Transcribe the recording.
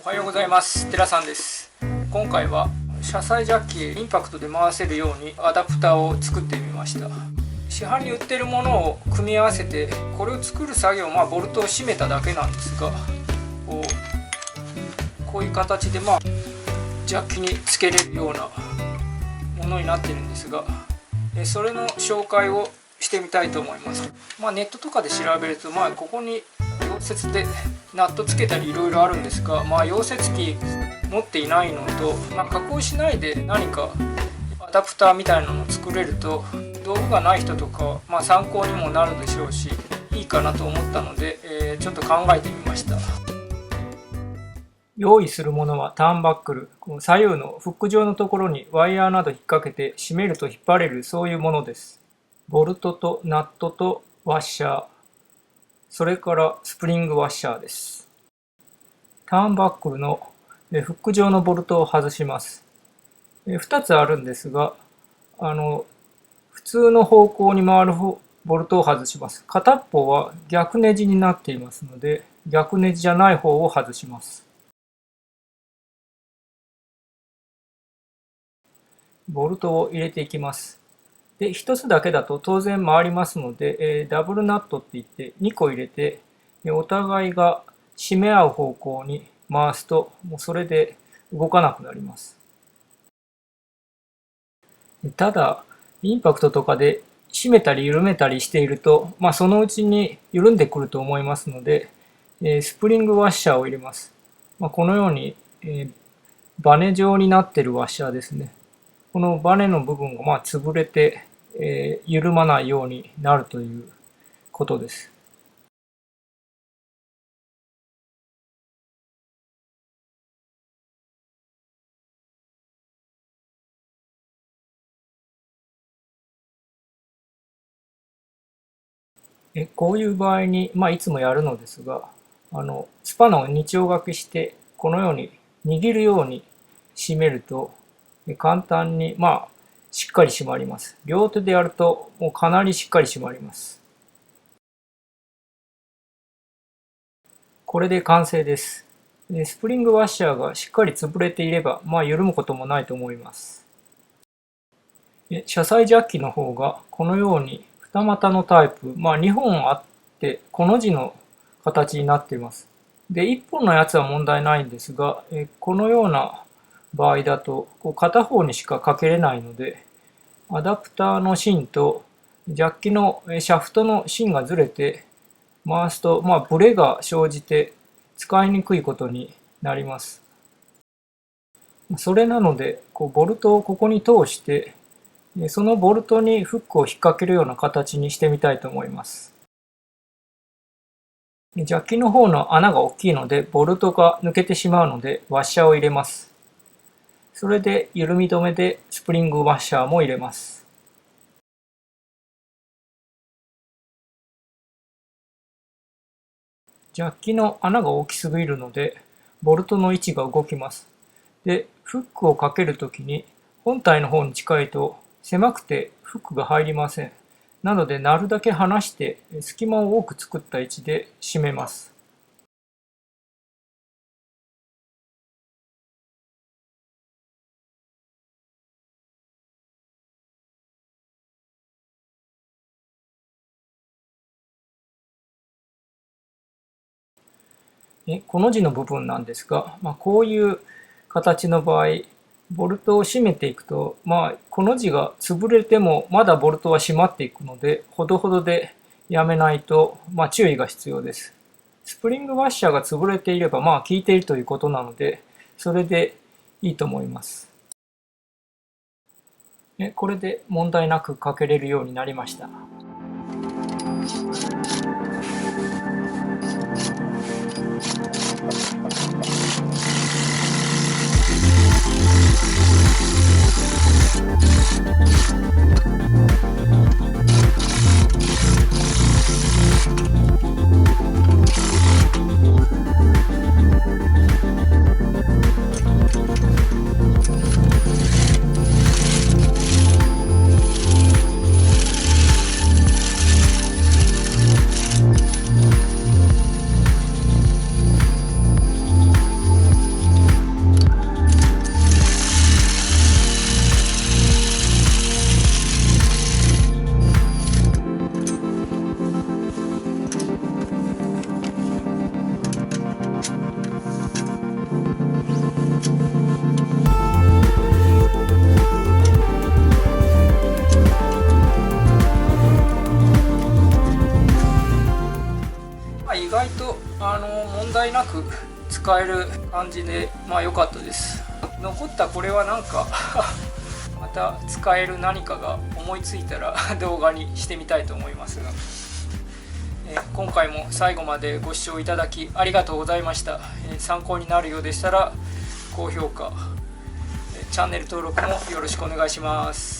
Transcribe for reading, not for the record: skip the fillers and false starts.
おはようございます。寺さんです。今回は車載ジャッキへインパクトで回せるようにアダプターを作ってみました。市販に売っているものを組み合わせて、これを作る作業、ボルトを締めただけなんですが、こういう形でジャッキにつけれるようなものになっているんですが、それの紹介をしてみたいと思います。ネットとかで調べると、ここに溶接でナットつけたりいろいろあるんですが、溶接機持っていないのと、加工しないで何かアダプターみたいなのを作れると、道具がない人とか、参考にもなるでしょうし、いいかなと思ったので、ちょっと考えてみました。用意するものはターンバックル、この左右のフック状のところにワイヤーなど引っ掛けて締めると引っ張れる、そういうものです。ボルトとナットとワッシャー、それからスプリングワッシャーです。ターンバックルのフック状のボルトを外します。2つあるんですが、普通の方向に回るボルトを外します。片方は逆ネジになっていますので、逆ネジじゃない方を外します。ボルトを入れていきます。で、1つだけだと当然回りますので、ダブルナットって言って2個入れて、お互いが締め合う方向に回すと、もうそれで動かなくなります。ただ、インパクトとかで締めたり緩めたりしていると、そのうちに緩んでくると思いますので、スプリングワッシャーを入れます。このように、バネ状になっているワッシャーですね。このバネの部分が潰れて、緩まないようになるということです。こういう場合に、いつもやるのですが、スパナを2丁掛けして、このように握るように締めると、簡単に、しっかり締まります。両手でやると、もうかなりしっかり締まります。これで完成です。スプリングワッシャーがしっかり潰れていれば、緩むこともないと思います。車載ジャッキの方が、このように二股のタイプ、2本あって、この字の形になっています。で、1本のやつは問題ないんですが、このような場合だと、片方にしかかけれないので、アダプターの芯とジャッキのシャフトの芯がずれて回すと、ブレが生じて使いにくいことになります。それなので、ボルトをここに通して、そのボルトにフックを引っ掛けるような形にしてみたいと思います。ジャッキの方の穴が大きいので、ボルトが抜けてしまうので、ワッシャーを入れます。それで緩み止めでスプリングワッシャーも入れます。ジャッキの穴が大きすぎるので、ボルトの位置が動きます。で、フックをかけるときに、本体の方に近いと狭くてフックが入りません。なので、なるだけ離して隙間を多く作った位置で締めます。この字の部分なんですが、こういう形の場合、ボルトを締めていくと、この字が潰れてもまだボルトは締まっていくので、ほどほどでやめないと、注意が必要です。スプリングワッシャーが潰れていれば、効いているということなので、それでいいと思います。これで問題なくかけれるようになりました。問題なく使える感じで良かったです。残ったこれはなんかまた使える何かが思いついたら動画にしてみたいと思いますが、今回も最後までご視聴いただきありがとうございました。参考になるようでしたら高評価、チャンネル登録もよろしくお願いします。